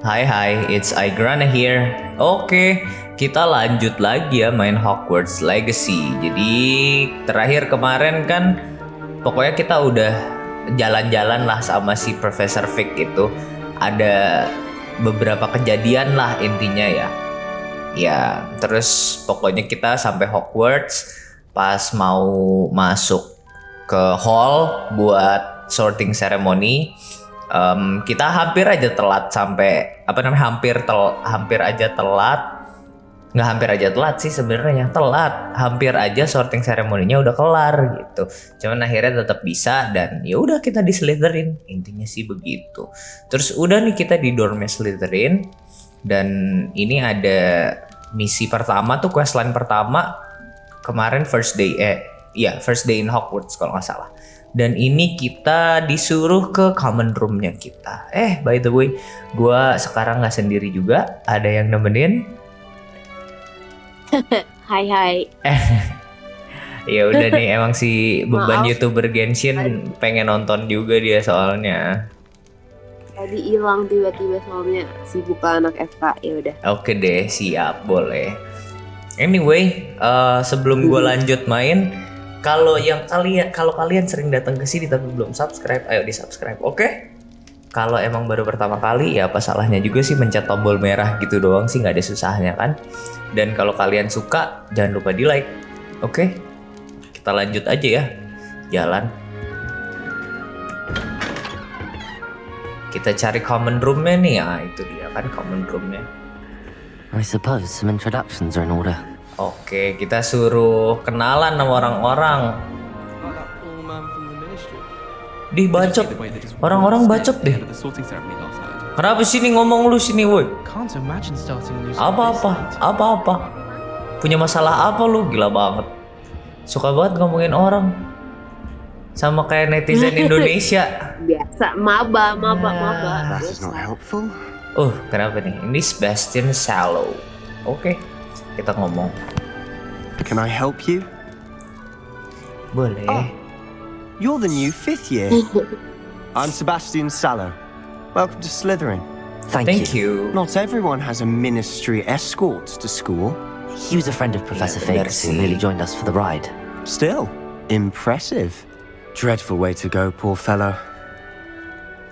Hai, it's Aygrana here. Oke, kita lanjut lagi ya main Hogwarts Legacy. Jadi terakhir kemarin kan pokoknya kita udah jalan-jalan lah sama si Profesor Fig itu. Ada beberapa kejadian lah intinya ya. Ya, terus pokoknya kita sampai Hogwarts pas mau masuk ke hall buat sorting ceremony. Kita hampir aja telat sampai hampir aja telat, nggak hampir aja telat sih sebenarnya, hampir aja sorting ceremony-nya udah kelar gitu. Cuman akhirnya tetap bisa dan ya udah kita di Slytherin, intinya sih begitu. Terus udah nih kita di dormnya Slytherin dan ini ada misi pertama tuh, questline pertama kemarin first day in Hogwarts kalau nggak salah. Dan ini kita disuruh ke common room-nya kita. By the way, gue sekarang nggak sendiri juga, ada yang nemenin. Hai. Ya udah nih, emang si beban YouTuber Genshin pengen nonton juga dia soalnya. Tadi hilang tiba-tiba soalnya sibuk anak FK, ya udah. Oke deh, siap, boleh. Anyway, sebelum gue lanjut main, kalau kalian sering datang ke sini tapi belum subscribe, ayo di subscribe, oke? Kalau emang baru pertama kali, ya apa salahnya juga sih mencet tombol merah gitu doang sih, nggak ada susahnya kan? Dan kalau kalian suka, jangan lupa di like, oke? Kita lanjut aja ya, jalan. Kita cari common room-nya nih, ya itu dia kan common room-nya. I suppose some introductions are in order. Oke, kita suruh kenalan sama orang-orang. Bacot. Orang-orang bacot deh. Kenapa sini ngomong lu sini, woi? Apa? Punya masalah apa lu? Gila banget. Suka banget ngomongin orang. Sama kayak netizen Indonesia. Biasa, maba. That is not helpful. Kenapa nih? Ini Sebastian Sallow. Oke. Kita ngomong. Can I help you? Boleh. You're the new 5th year. I'm Sebastian Sallow. Welcome to Slytherin. Thank you. Not everyone has a ministry escort to school. He was a friend of Professor Fig's who nearly joined us for the ride. Still, impressive. Dreadful way to go, poor fellow.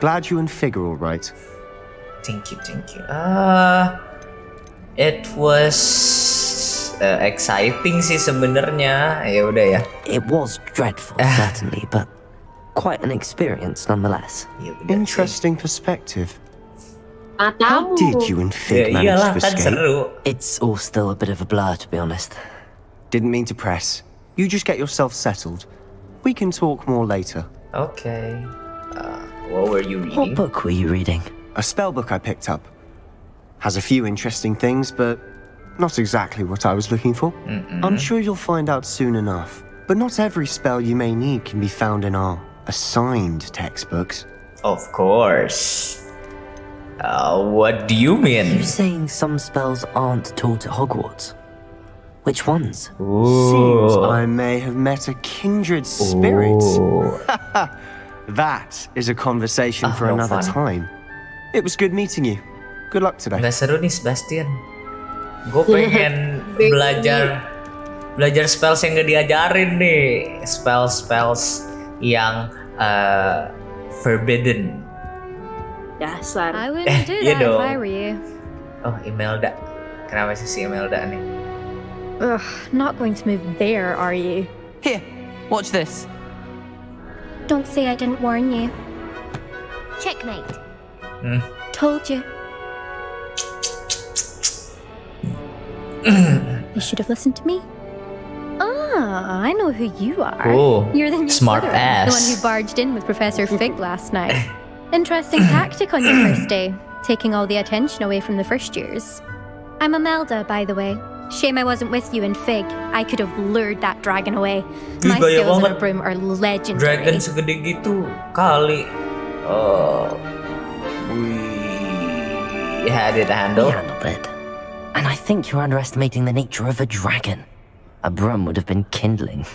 Glad you and Fig are all right. Thank you. It was exciting sih sebenarnya. Ya udah ya. It was dreadful, certainly, but quite an experience nonetheless. Interesting perspective. How Tahu. did you and Fig manage Iyalah to kan escape? seru. It's all still a bit of a blur, to be honest. Didn't mean to press. You just get yourself settled. We can talk more later. Okay. What were you What reading? book were you reading? A spell book I picked up. Has a few interesting things, but not exactly what I was looking for. I'm sure you'll find out soon enough. But not every spell you may need can be found in our assigned textbooks. Of course. What do you Are you mean? saying some spells aren't taught at Hogwarts? Which ones? Seems I may have met a kindred spirit. Oh. That is a conversation for no another fun. time. It was good meeting you. Good luck today. Nggak seru nih Sebastian. Gue pengen belajar spells yang nggak diajarin nih. Spells yang forbidden. Dasar. I wouldn't do iya that if dong. I were you. Oh, Imelda. Kenapa sih si Imelda nih? Ugh, not going to move there, are you? Here, watch this. Don't say I didn't warn you. Checkmate. Told you. You should have listened to me. I know who you are. Oh, You're the new smart Slytherin, ass. the one who barged in with Professor Fig last night. Interesting tactic on your first day, taking all the attention away from the first years. I'm Imelda, by the way. Shame I wasn't with you and Fig. I could have lured that dragon away. My Gaya skills on a banget. broom are legendary. Dragon segede gitu kali. We had it We handled. handled it. And I think you're underestimating the nature of a dragon. A broom would have been kindling.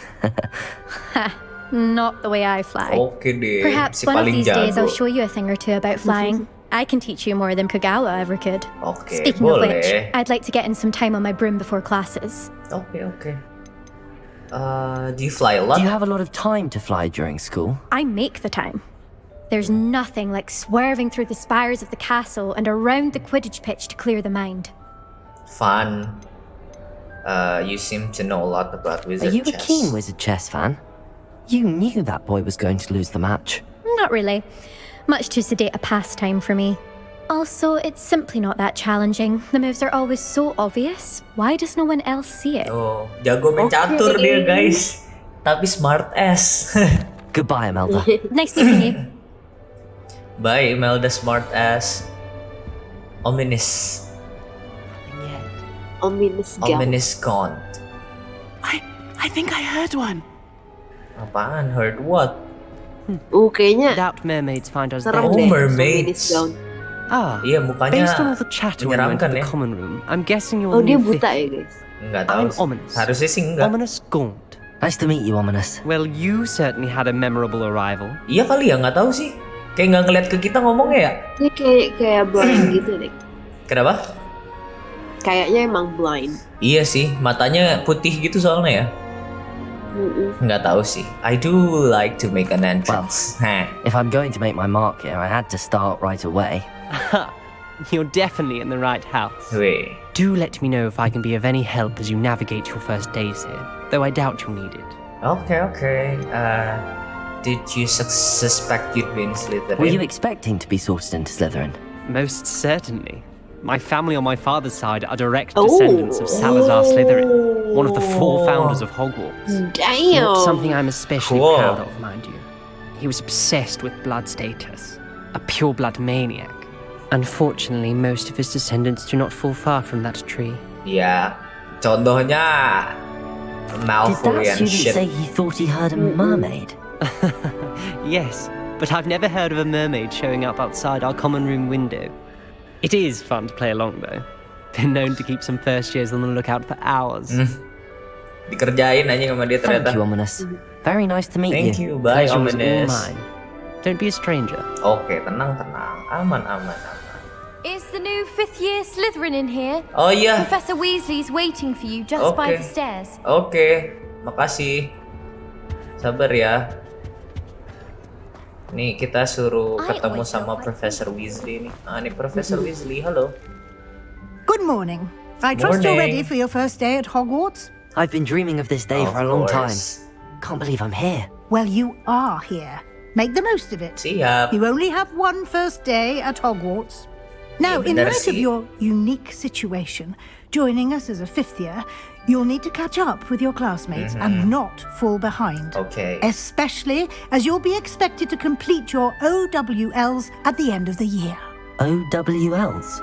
Not the way I fly. Oke deh. Perhaps si one of paling these days jago. I'll show you a thing or two about flying. I can teach you more than Kagawa ever could. Oke, Speaking of boleh. which, I'd like to get in some time on my broom before classes. Oke. Do you fly a lot? Do you have a lot of time to fly during school? I make the time. There's nothing like swerving through the spires of the castle and around the Quidditch pitch to clear the mind. Fun. You seem to know a lot about Are wizard you chess. a keen wizard chess fan? You knew that boy was going to lose the match. Not really. Much too sedate a pastime for me. Also, it's simply not that challenging. The moves are always so obvious. Why does no one else see it? Oh, jago main catur dia guys. Tapi smart ass. Goodbye, Imelda. Nice meeting you. Bye, Imelda smart ass. Ominous. Ominous gal. Ominous Kont. I think I heard one. Apaan? Heard what? Kayaknya Doubt mermaids find us serem Oh, deh. there. mermaids. Ominous gown. Ah, Iya, mukanya based on all the chatter when we went to menyeramkan the ya. common room, I'm guessing you're Oh, the dia new buta fifth. ya, guys. Nggak tahu I'm sih. ominous. Harusnya sih enggak. Ominous Gaunt. Nice to meet you, Ominous. Well, you certainly had a memorable arrival. Iya kali ya, nggak tahu sih. Kayak nggak ngeliat ke kita ngomongnya ya. Dia kayak blind gitu deh. Kenapa? Kayaknya emang blind. Iya sih, matanya putih gitu soalnya ya. Nggak tahu sih. I do like to make an entrance. Hah. If I'm going to make my mark here, I had to start right away. You're definitely in the right house. Weh. Do let me know if I can be of any help as you navigate your first days here, though I doubt you'll need it. Okay. Did you suspect you'd be in Slytherin? Were you expecting to be sorted into Slytherin? Most certainly. My family on my father's side are direct descendants of Salazar Slytherin, one of the 4 founders of Hogwarts. Damn. Not something I'm especially Cool. proud of, mind you. He was obsessed with blood status, a pure-blood maniac. Unfortunately, most of his descendants do not fall far from that tree. Ya, contohnya Did Malfoy that and student shit. say he thought he heard a mermaid? Yes, but I've never heard of a mermaid showing up outside our common room window. It is fun to play along, though. Been known to keep some first years on the lookout for hours. Dikerjain anjing sama dia Thank ternyata. you, Ominous. Very nice to meet Thank you. you, bye Pleasure was all Ominous. mine. Don't be a stranger. Oke, tenang. Aman. Is the new 5th year Slytherin in here? Oh iya. Professor Weasley's waiting for you just by Okay. the stairs. Oke, makasih. Sabar ya. Nih kita suruh ketemu sama Profesor Weasley nih. Nih Profesor Weasley, halo. Good morning. I trust you're Morning. ready for your first day at Hogwarts? I've been dreaming of this day Of for a long time. course. Can't believe I'm here. Well, you are here. Make the most of it. Siap. You only have one first day at Hogwarts. Now, in benar light of sih. your unique situation, joining us as a 5th year, you'll need to catch up with your classmates and not fall behind. Oke. Especially as you'll be expected to complete your OWLs at the end of the year. OWLs?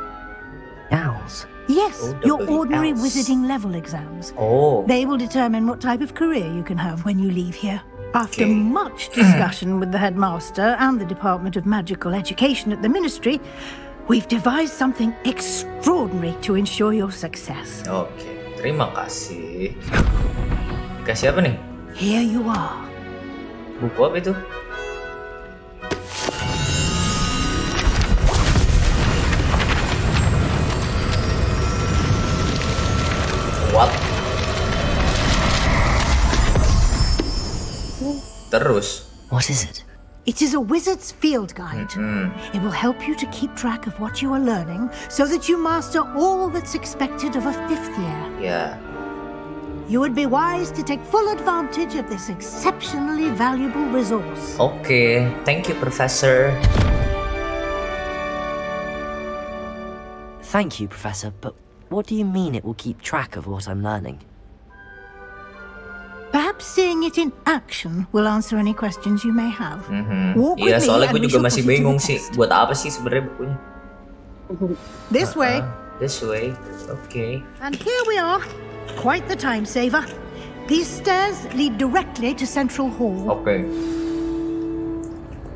Owls. Yes, your ordinary OWLs. wizarding level exams. Oh. They will determine what type of career you can have when you leave here. After Okay. much discussion with the headmaster and the Department of Magical Education at the Ministry, we've devised something extraordinary to ensure your success. Oke, terima kasih. Dikasih apa nih? Here you are. Buku apa itu? What? Terus? What is it? It is a wizard's field guide. It will help you to keep track of what you are learning so that you master all that's expected of a 5th year. Ya. You would be wise to take full advantage of this exceptionally valuable resource. Oke, thank you, Professor. Thank you, Professor, but what do you mean it will keep track of what I'm learning? Perhaps seeing it in action will answer any questions you may have. Walk Iya, with me soalnya and gue we juga shall masih proceed to bingung the sih. test. Buat apa sih sebenarnya bukunya? This way. This way. Oke. And here we are. Quite the time saver. These stairs lead directly to Central Hall. Oke.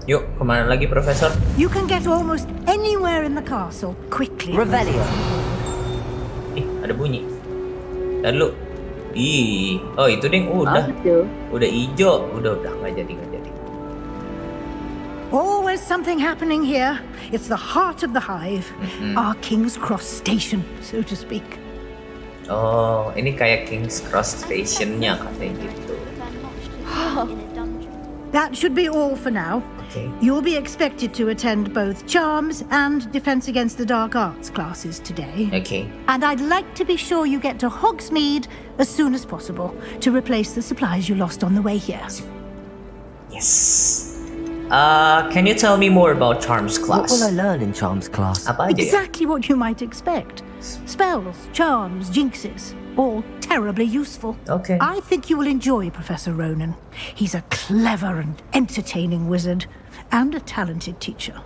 Yuk, kemana lagi, Profesor? You can get almost anywhere in the castle quickly. Revelio. Ih, ada bunyi. Dan lu. Ih, oh itu ding udah. Apa tuh? Udah ijo. Udah nggak jadi. Always is something happening here. It's the heart of the hive. Our King's Cross station, so to speak. Oh, ini kayak King's Cross Station-nya katanya gitu. That should be all for now. Okay. You'll be expected to attend both Charms and Defense Against the Dark Arts classes today. Okay. And I'd like to be sure you get to Hogsmeade as soon as possible to replace the supplies you lost on the way here. Yes. Can you tell me more about Charms What class? will I learn in Charms class? Apa aja ya? Exactly what you might expect. Spells, charms, jinxes, all terribly useful. Okay. I think you will enjoy Professor Ronan. He's a clever and entertaining wizard and a talented teacher.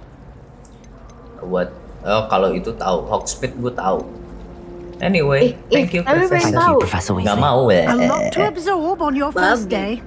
What? Oh, kalau itu tahu. Hogsmeade gue tahu. Anyway, thank you, tapi Professor. Thank you, Professor Gak Weasley. mau A lot to absorb on your first day,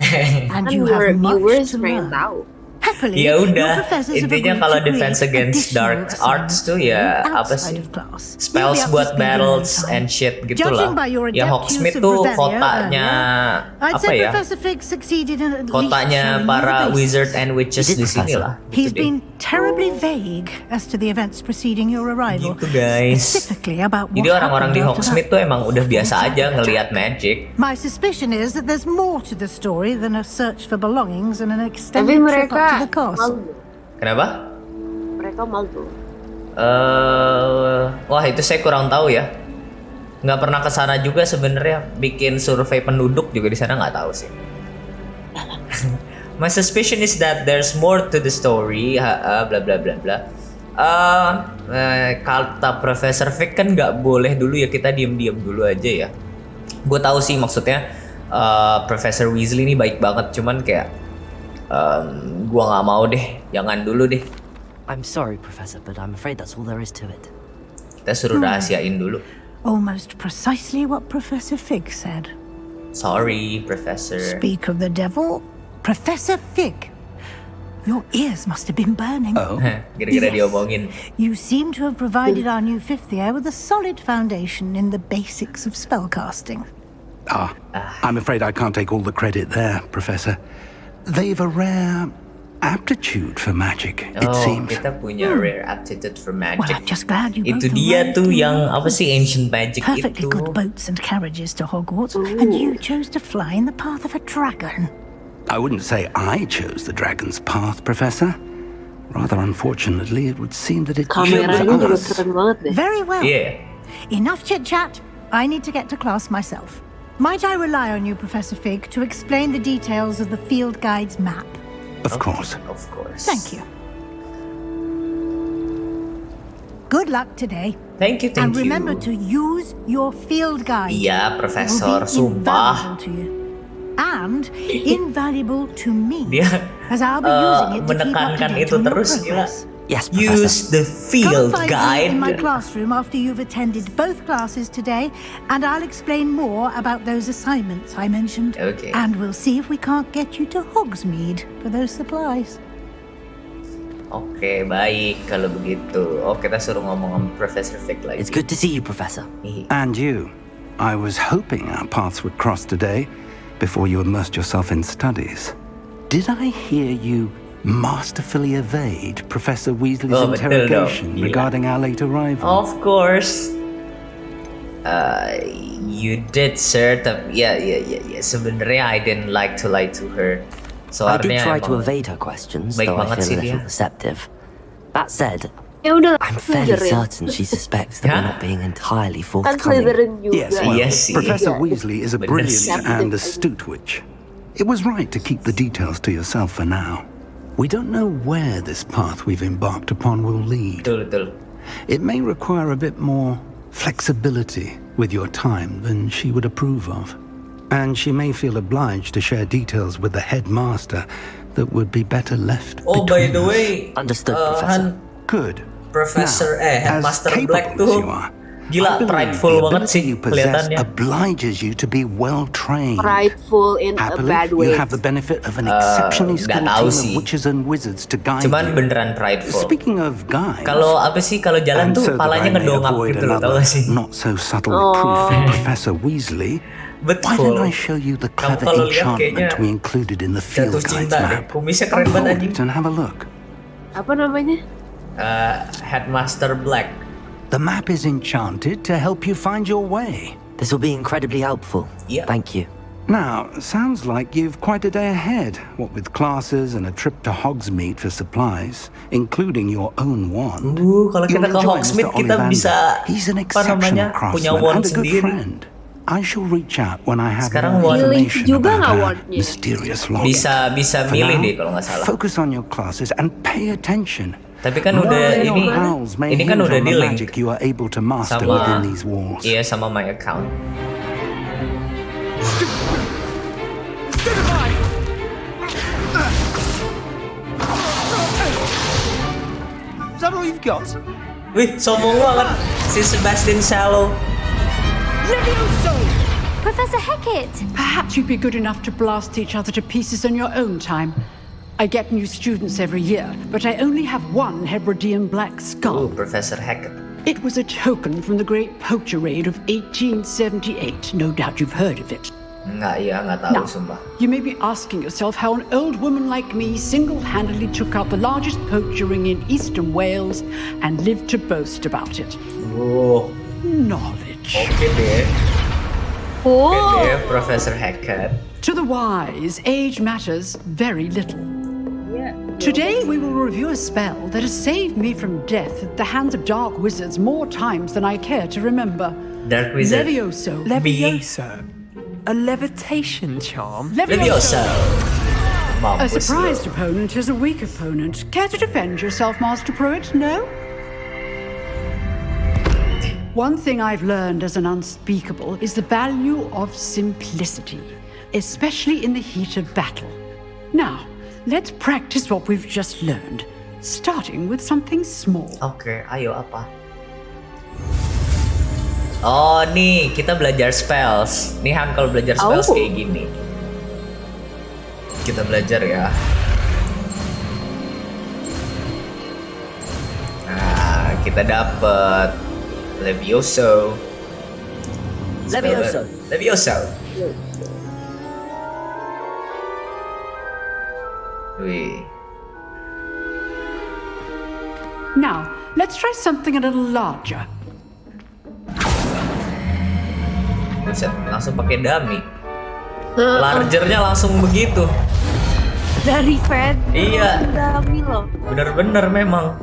and you your have much viewers to pengen learn. tahu. Happily, Ya your udah, professors have intinya agreed kalau to Defense create Against Dark additional Arts tuh ya assignments apa outside sih? of class. Spells You'll be up to buat speed in no battles time. and shit gitu Judging lah. by your Ya adept Hogsmeade use of tuh Revelio kotanya earlier, I'd apa say ya? Professor Fig succeeded in at least Kotanya showing you para the basics. wizard and witches You did, di sini Professor. lah. He's Gitu deh. been terribly vague as to the events preceding your arrival. Gitu, guys. Specifically about what Jadi orang-orang di happened after Hogsmeade that tuh emang udah biasa awful aja attack. ngelihat magic. My suspicion is that there's more to the story than a search for belongings and an Tapi extended trip up to mereka the castle. malu. Kenapa? Mereka malu. Wah itu saya kurang tahu ya. Nggak pernah ke sana juga sebenarnya. Bikin survei penduduk juga di sana nggak tahu sih. My suspicion is that there's more to the story. Bla bla bla bla. Kata Professor Fig kan nggak boleh dulu ya, kita diem-diem dulu aja ya. Gue tahu sih maksudnya Professor Weasley ini baik banget, cuman kayak gue nggak mau deh, jangan dulu deh. I'm sorry, Professor, but I'm afraid that's all there is to it. Kita suruh rahasiain dulu. Almost precisely what Professor Fig said. Sorry, Professor. Speak of the devil, Professor Fig. Your ears must have been burning. Oh. Gara-gara diomongin. You seem to have provided our new fifth year with a solid foundation in the basics of spellcasting. I'm afraid I can't take all the credit there, Professor. They've a rare aptitude for magic, it seems. Kita punya rare aptitude for Well, magic. I'm just glad you Itu both dia arrived tuh in yang one apa sih piece. ancient magic Perfectly itu. good boats and carriages to Hogwarts, and you chose to fly in the path of a dragon. I wouldn't say I chose the dragon's path, Professor. Rather unfortunately, it would seem that it chose Kameranya juga us. keren banget deh. Very well. Yeah. Enough chit-chat. I need to get to class myself. Might I rely on you, Professor Fig, to explain the details of the field guide's map? Of course. Of course. Thank you. Good luck today. Thank you. And remember to use your field guide. Iya, It Profesor, will be sumpah. invaluable to you. And invaluable to me. Dia as I'll be using it to keep up to menekankan date itu on your terus, gila. progress. Yes, Professor. Use the field Come find me guide. in my classroom after you've attended both classes today, and I'll explain more about those assignments I mentioned. Okay. And we'll see if we can't get you to Hogsmeade for those supplies. Oke, baik kalau begitu. Oh, kita suruh ngomong sama Professor Fig lagi. It's good to see you, Professor. And you. I was hoping our paths would cross today before you immersed yourself in studies. Did I hear you masterfully evade Professor Weasley's Oh, betul dong. interrogation Gila. regarding our late arrival? Of course. You did, sir. Tapi ya. Sebenarnya I didn't like to lie to her. I did Soalnya try to emang evade her questions, baik though I banget feel sih a little dia. deceptive. That said, Ya udah, I'm fairly Slytherin. certain she suspects that we're not being entirely Kan forthcoming. Slytherin juga. Yes, well, Yes, sih. Professor Yeah. Weasley is a Bener brilliant sih. and astute witch. It was right to keep the details to yourself for now. We don't know where this path we've embarked upon will lead. Betul. It may require a bit more flexibility with your time than she would approve of. And she may feel obliged to share details with the headmaster that would be better left Oh, by between the us. way, Understood, Professor. Good. Professor Now, as Headmaster capable Black as tuh you are, gila, I believe prideful the banget ability sih you possess kelihatannya. obliges you to be well trained. Prideful in a Happily, bad way. you have the benefit of an exceptionally nggak skilled tahu team sih. of witches and wizards to guide Cuman you. beneran prideful. Speaking of guides, Kalau apa sih kalau jalan and tuh so that palanya I may ngedongak avoid gitu loh, tau another gak sih? not so subtle reproof from Professor Weasley, why don't I show you the Kamu clever kalau lihat kayaknya enchantment we included in the field jatuh guide's cinta deh. map? Kumisnya keren banget Hold anjing. it and have a look. Apa namanya? Headmaster Black. The map is enchanted to help you find your way. This will be incredibly helpful. Yeah. Thank you. Now, sounds like you've quite a day ahead, what with classes and a trip to Hogsmeade for supplies, including your own wand. Kalau kita You'll ke enjoy Hogsmeade Mr. kita Ollivander. bisa He's an apa namanya, exceptional punya craftsman wand and a good sendiri. friend. I shall reach out when I have Sekarang more wand. Milih information juga about nggak her wandnya? mysterious locket. Bisa For milih now, deh kalau nggak salah. focus on your classes and pay attention. Tapi kan More udah than your ini pals may kan hint udah on the di link magic you are able to master sama within these walls. iya sama my account. Is that all you've got? Wih, sombong banget si Sebastian Sallow. Professor Hecat! Perhaps you'd be good enough to blast each other to pieces on your own time. I get new students every year, but I only have one Hebridean black skull. Professor Hackett. It was a token from the Great Poacher Raid of 1878. No doubt you've heard of it. Nggak tahu Now, sumpah. you may be asking yourself how an old woman like me single-handedly took out the largest poacher ring in eastern Wales and lived to boast about it. Oh, Knowledge. oke deh. Oh, Oke deh, Professor Hackett. To the wise, age matters very little. yeah. Today we will review a spell that has saved me from death at the hands of dark wizards more times than I care to remember. Dark Wizard. Levioso. Levioso. A levitation charm? Levioso. A Mampus lu. surprised opponent is a weak opponent. Care to defend yourself, Master Pruitt? No? One thing I've learned as an unspeakable is the value of simplicity, especially in the heat of battle. Now, let's practice what we've just learned, starting with something small. Oke, ayo apa? Oh nih, kita belajar spells. Nih Han kalau belajar spells kayak gini. Kita belajar ya. Nah, kita dapet Levioso. Levioso. Wih. Now, let's try something a little larger. Buset, langsung pakai dummy. Largernya langsung begitu. Dari Fred. Iya. Dami loh. Bener-bener memang.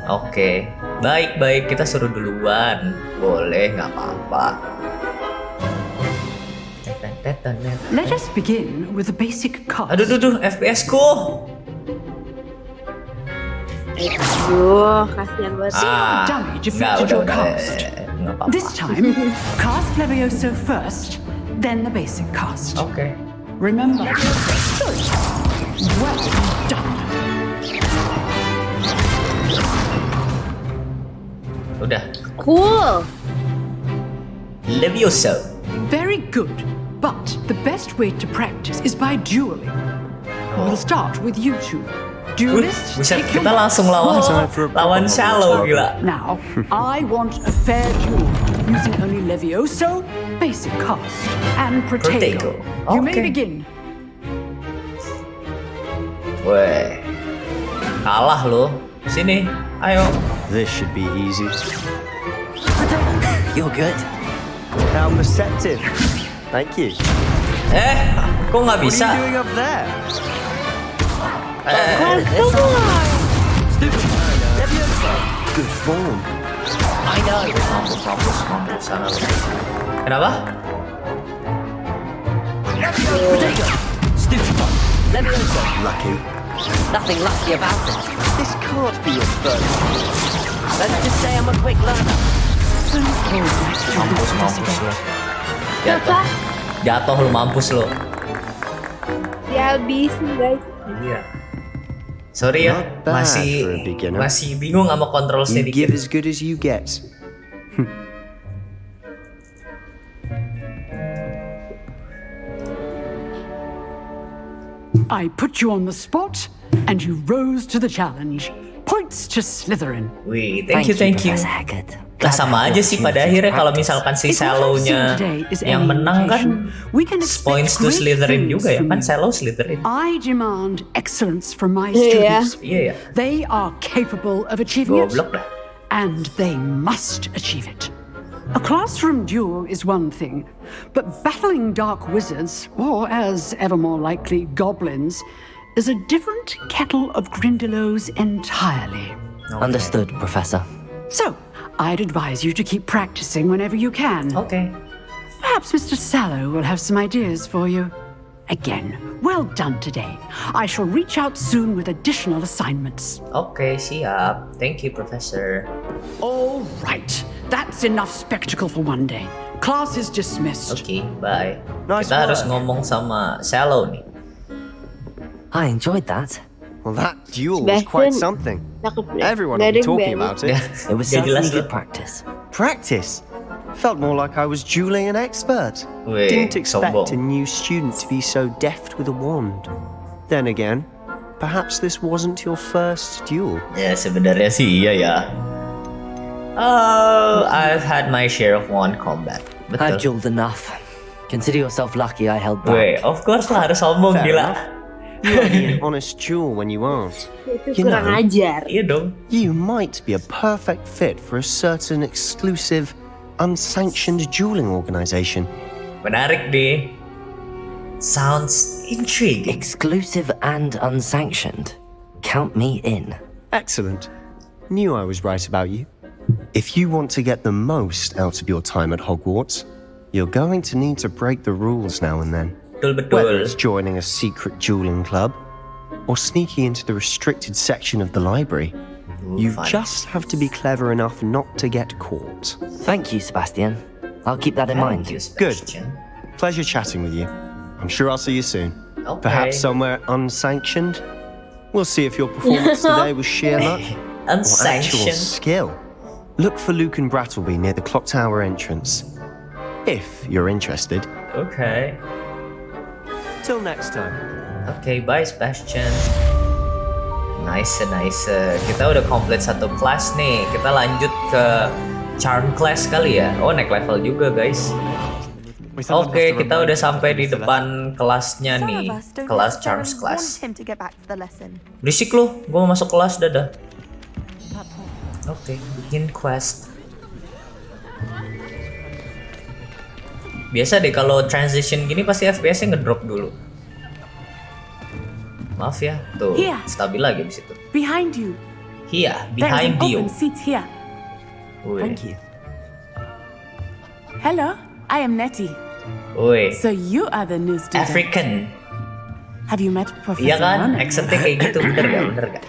Oke, baik kita suruh duluan. Boleh, nggak apa-apa. Let us begin with the basic cast. Aduh, FPS ku. Aduh, kasihan banget. Dummy defeated your cast. Nggak apa-apa. This time, cast Levioso first, then the basic cast. Oke. Remember, well done. Udah. Cool. Levioso. Very good. But the best way to practice is by dueling. We'll start with you two. Duelists, Buset, take your kita langsung lawan marks. Shallow, gila. Now, I want a fair duel using only Levioso, basic cast, and Protego. You may Okay. begin. Weh. Kalah lo. Sini, ayo. This should be easy. You're good. How perceptive. Thank you. Kok nggak What bisa? are you doing up there? Good form. I know. Mampus sana lo. Kenapa? Protego. Stupid one. Levioso. Lucky. Nothing lucky about it. This can't be your first. Let's just say I'm a quick learner. Mampus lo. Jatuh lo, mampus lo. Dihabisin guys. Iya. Sorry ya, Not bad for a beginner. masih bingung sama kontrol You sedikit. give as good as you get. I put you on the spot, and you rose to the challenge. Points to Slytherin. Wih, thank you. Professor Hackett. Lah sama aja sih pada akhirnya kalau misalkan si Shallow-nya yang menang kan points to Slytherin juga ya kan, Shallow Slytherin. I demand excellence from my students. Iya. They are capable of achieving it, Goblok dah. and they must achieve it. A classroom duel is one thing, but battling dark wizards, or as ever more likely, goblins, is a different kettle of Grindylows entirely. Understood, Professor. So, I'd advise you to keep practicing whenever you can. Okay. Perhaps Mr. Sallow will have some ideas for you. Again, well done today. I shall reach out soon with additional assignments. Oke, siap. Thank you, Professor. All right. That's enough spectacle for one day. Class is dismissed. Oke, bye. Nice Kita harus work. ngomong sama Shallow nih. I enjoyed that. Well, that duel was quite something. Everyone will be talking about it. It was Gak jelas certainly tuh. good practice. Practice? Felt more like I was dueling an expert. Weh, Didn't expect sombong. a new student to be so deft with a wand. Then again, perhaps this wasn't your first duel. Ya sebenarnya sih iya ya. Oh, I've had my share of wand combat. I've Betul. dueled enough. Consider yourself lucky I held Weh, back. of course lah harus sombong Fair gila. enough. You are an honest duel when you aren't. Itu You kurang know, ajar. Iya dong. you might be a perfect fit for a certain exclusive, unsanctioned dueling organization. Menarik deh. Sounds intriguing. Exclusive and unsanctioned. Count me in. Excellent. Knew I was right about you. If you want to get the most out of your time at Hogwarts, you're going to need to break the rules now and then. Whether Betul-betul. it's joining a secret dueling club or sneaking into the restricted section of the library, you fun. just have to be clever enough not to get caught. Thank you, Sebastian. I'll keep that in mind. Thank you, Good. Sebastian. Pleasure chatting with you. I'm sure I'll see you soon. Okay. Perhaps somewhere unsanctioned. We'll see if your performance today was sheer luck or actual Unsanctioned. skill. Look for Luke and Brattleby near the clock tower entrance. If you're interested. Oke. Till next time. Oke, bye Sebastian. Nice, nice. Kita udah komplit satu kelas nih. Kita lanjut ke charm class kali ya. Oh, naik level juga, guys. Oke, kita udah sampai di depan kelasnya nih. Kelas charms class. Berisik lu, gua mau masuk kelas, dadah. Oke, begin quest. Biasa deh kalau transition gini pasti FPS-nya ngedrop dulu. Maaf ya, tuh Here. stabil lagi di situ. Behind you. Here, There's behind an you. open seat here. Wih, Thank you. Hello, I am Nettie. wih. So you are the new student. African. Have you met Professor Iya kan, Ronan? accentnya kayak gitu, bener gak? Bener gak?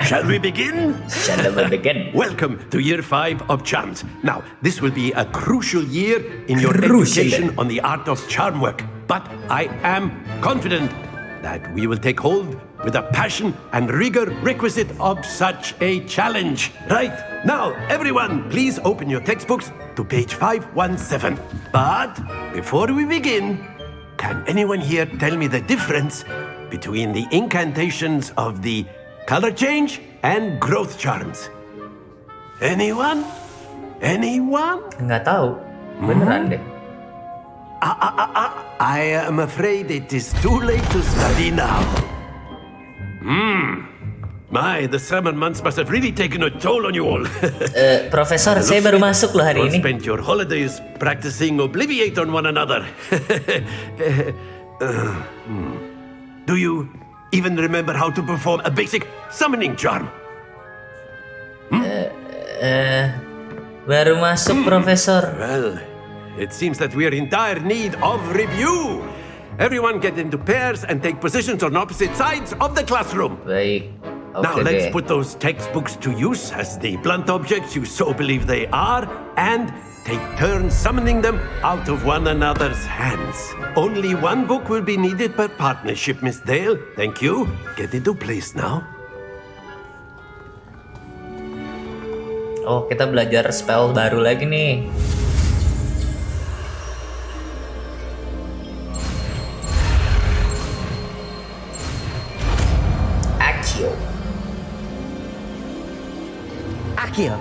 Shall we begin? Shall we begin? Welcome to year 5 of charms. Now, this will be a crucial year in your Crucial. education on the art of charm work. But I am confident that we will take hold with the passion and rigor requisite of such a challenge. Right, now, everyone, please open your textbooks to page 517. But before we begin, can anyone here tell me the difference between the incantations of the color change and growth charms? Anyone? Anyone? Nggak tahu. Beneran deh. I am afraid it is too late to study now. My, the summer months must have really taken a toll on you all. Profesor, saya baru masuk loh hari You ini. spent your holidays practicing Obliviate on one another. Do you even remember how to perform a basic summoning charm? Baru masuk, Profesor. Well, it seems that we are in dire need of review. Everyone get into pairs and take positions on opposite sides of the classroom. Baik. Now Oke let's deh. put those textbooks to use as the blunt objects you so believe they are, and take turns summoning them out of one another's hands. Only one book will be needed per partnership, Miss Dale. Thank you. Get into place now. Oh, kita belajar spell baru lagi nih. Accio. Akio.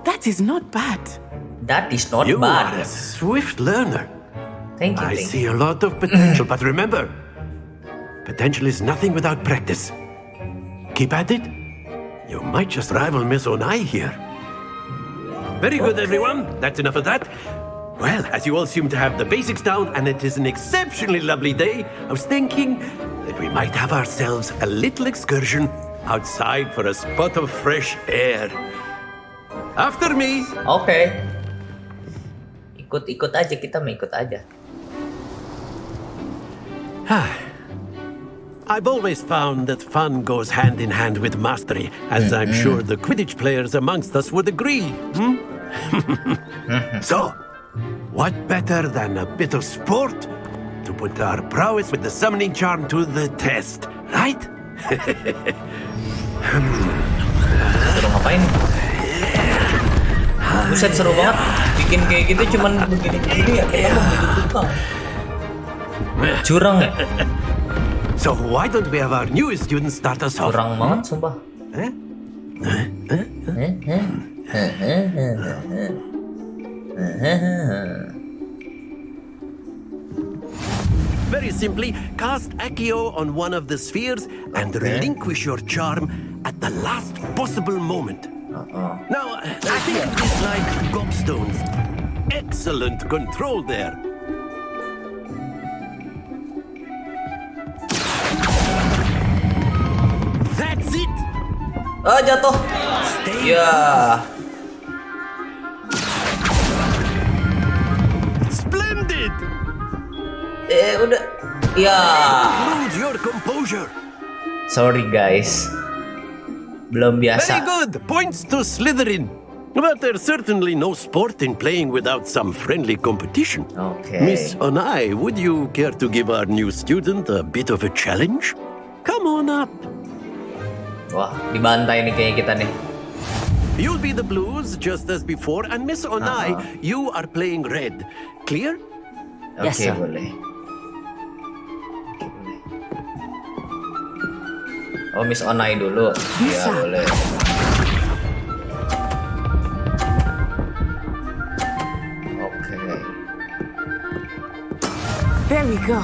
That is not bad. That is not You bad. are a swift learner. Thank you. I see a lot of potential, but remember, potential is nothing without practice. Keep at it. You might just rival Miss Onai here. Very good, everyone. That's enough of that. Well, as you all seem to have the basics down, and it is an exceptionally lovely day, I was thinking that we might have ourselves a little excursion outside for a spot of fresh air. After me. Oke. Ikut-ikut aja, kita mau ikut aja. I've always found that fun goes hand in hand with mastery, as I'm sure the Quidditch players amongst us would agree. So, what better than a bit of sport to put our prowess with the summoning charm to the test, right? Suruh ngapain? Buset, seru banget. Bikin kayak gitu cuman begini-begini ya. Kita mau bikin tukang. Curang ya? So why don't we have our newest student start us off? Curang banget, sumpah. Very simply, cast Accio on one of the spheres and relinquish your charm at the last possible moment. Now, I think of this like gobstones. Excellent control there. That's it. Ah, jatuh. Ya. Splendid. Udah. Ya. Lose your composure. Sorry guys. Belum biasa. Very good. Points to Slytherin. But there's certainly no sport in playing without some friendly competition. Okay. Miss Onai, would you care to give our new student a bit of a challenge? Come on up. Wah, dibantai nih kayaknya kita nih. You'll be the blues just as before, and Miss Onai, you are playing red. Clear? Yes, sir. Boleh. Oh, Miss Onai dulu. Iya, boleh. Oke. There we go.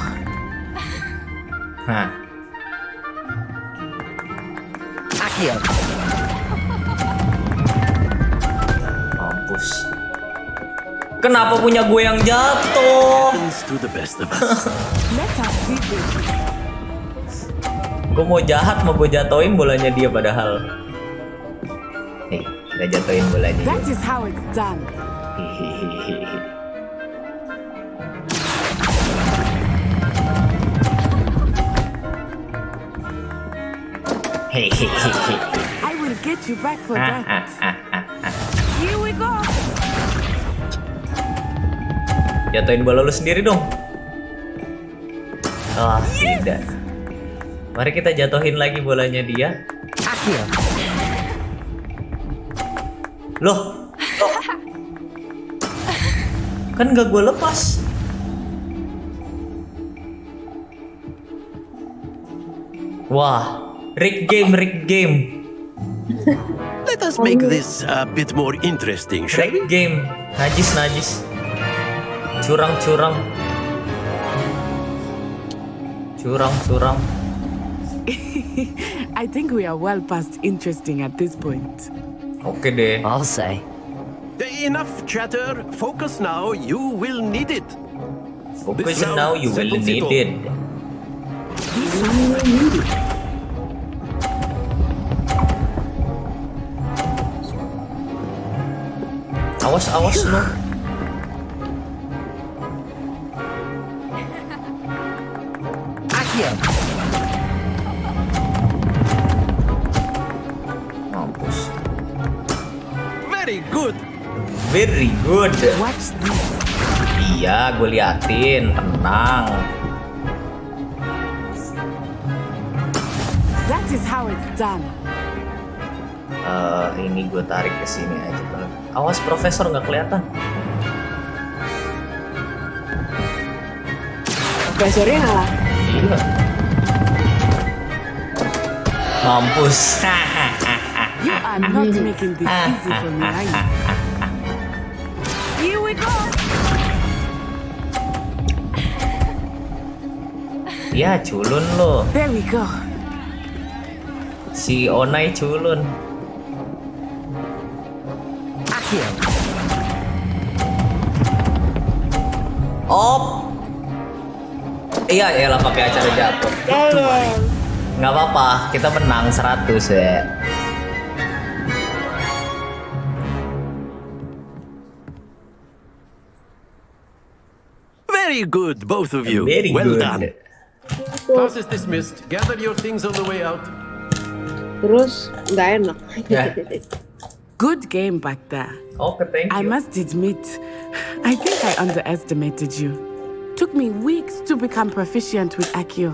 Hah. Akio. Mampus. Kenapa punya gue yang jatuh? Happens to the best of us. Let us see this. Gue mau jahat, mau gue jatoin bolanya dia padahal. Nih, kita jatoin bolanya. That is how it's done. I will get you back for that. Here we go. Jatoin bola lu sendiri dong. Ah, tidak. Mari kita jatuhin lagi bolanya dia. Akio. Loh. Kan gak gue lepas. Wah, rig game. Let us make this a bit more interesting, shall we? Rig game, najis. Curang. I think we are well past interesting at this point. Oke deh. I'll say. Enough chatter. Focus now. You will need it. Focus This round, now, you will simple. need it. Awas lo. Akio. Mampus. Very good. Watch this. Iya, gue liatin. Tenang. That is how it's done. Ini gue tarik ke sini aja. Awas profesor, nggak kelihatan. Profesornya ngalah. Iya. Mampus. You are not making this easy for me, are you? Here we go. Ya culun lo. There we go. Si Onai culun. Oh. Iya, elah pakai acara jatuh. Nggak apa-apa, kita menang 100 ya. Very good, both of you. Very well good. done. Class is dismissed. Gather your things on the way out. Terus nggak enak. Good game back there. Okay, thank you. I must admit, I think I underestimated you. Took me weeks to become proficient with Accio.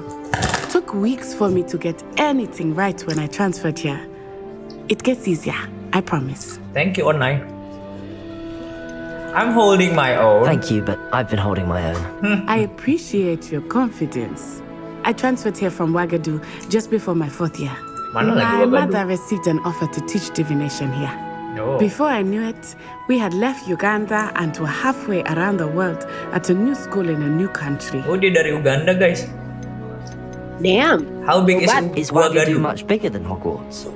Took weeks for me to get anything right when I transferred here. It gets easier, I promise. Thank you, Onai. I'm holding my own. Thank you, but I've been holding my own. I appreciate your confidence. I transferred here from Wagadu just before my 4th year. Mana lagi My Wagadu? mother received an offer to teach divination here. Oh. Before I knew it, we had left Uganda and were halfway around the world at a new school in a new country. Oh, dia dari Uganda, guys. Damn. How big Is Wagadu much bigger than Hogwarts?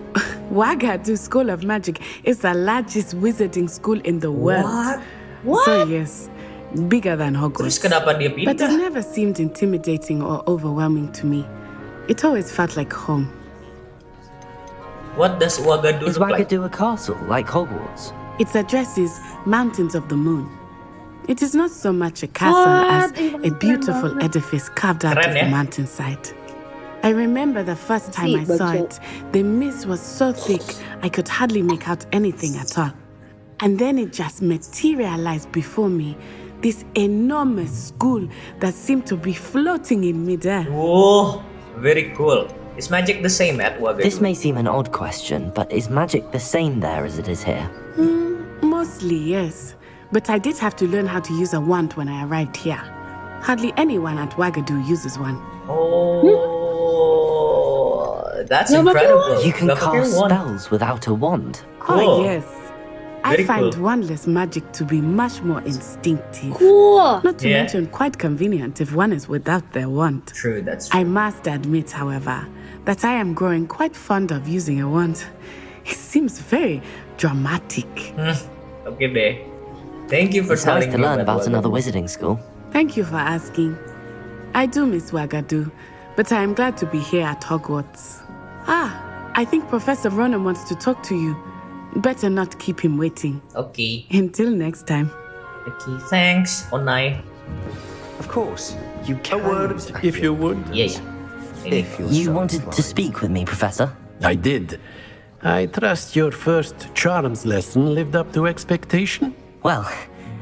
Wagadu School of Magic is the largest wizarding school in the world. What? So yes, bigger than Terus Hogwarts. kenapa dia But it pindah? never seemed intimidating or overwhelming to me. It always felt like home. What does Wagadu Is look like? Wagadu a castle like Hogwarts? Its address is Mountains of the Moon. It is not so much a castle as a beautiful edifice carved out of the mountainside. I remember the first time I saw it, the mist was so thick I could hardly make out anything at all. And then it just materialized before me, this enormous school that seemed to be floating in midair. Oh, very cool. Is magic the same at Wagadu? This may seem an odd question, but is magic the same there as it is here? Mostly, yes. But I did have to learn how to use a wand when I arrived here. Hardly anyone at Wagadu uses one. Oh, that's incredible. You can Nggak pakai cast wand. spells without a wand. Cool. Oh, yes. I Very find cool. wandless magic to be much more instinctive. Cool. Not to Yeah. mention quite convenient if one is without their wand. True, that's true. I must admit, however, that I am growing quite fond of using a wand. It seems very dramatic. Okay deh. Thank you for It's nice telling to me learn about Wagadu. another wizarding school. Thank you for asking. I do miss Wagadu, but I am glad to be here at Hogwarts. I think Professor Ronan wants to talk to you. Better not keep him waiting. Okay. Until next time. Okay, thanks, Onai. Of course, you A can. word, if you would. Yeah. If you're You so wanted to inclined. speak with me, Professor? I did. I trust your first charms lesson lived up to expectation. Well,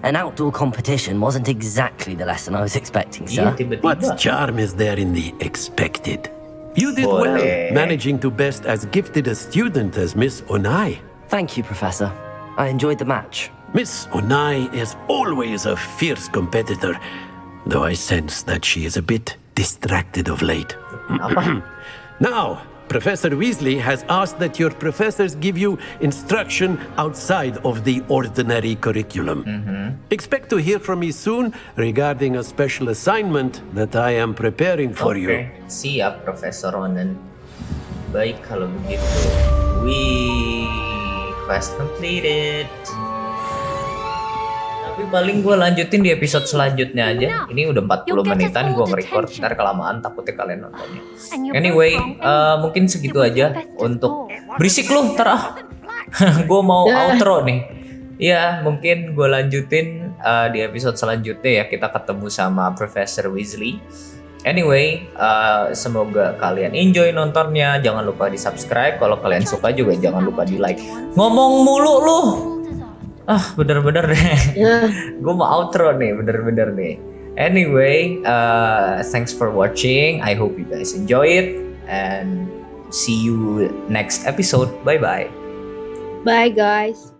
an outdoor competition wasn't exactly the lesson I was expecting, Iya, sir. tiba-tiba. What charm is there in the expected? You did well, Boleh. managing to best as gifted a student as Miss Onai. Thank you, Professor. I enjoyed the match. Miss Onai is always a fierce competitor, though I sense that she is a bit distracted of late. Now, Professor Weasley has asked that your professors give you instruction outside of the ordinary curriculum. Expect to hear from me soon regarding a special assignment that I am preparing for you. Oke, siap Profesor Ronan. Baik kalau begitu. Wih, quest completed. Tapi paling gue lanjutin di episode selanjutnya aja. Ini udah 40 menitan gue nge-record. Ntar kelamaan takutnya kalian nontonnya. Anyway, mungkin segitu aja untuk berisik lu ntar ah. Gue mau outro nih. Ya, mungkin gue lanjutin di episode selanjutnya ya. Kita ketemu sama Professor Weasley. Anyway, semoga kalian enjoy nontonnya. Jangan lupa di subscribe. Kalau kalian suka juga jangan lupa di like. Ngomong mulu lu. Bener-bener deh. Gue mau outro nih, bener-bener nih. Anyway, thanks for watching. I hope you guys enjoy it. And see you next episode. Bye-bye. Bye guys.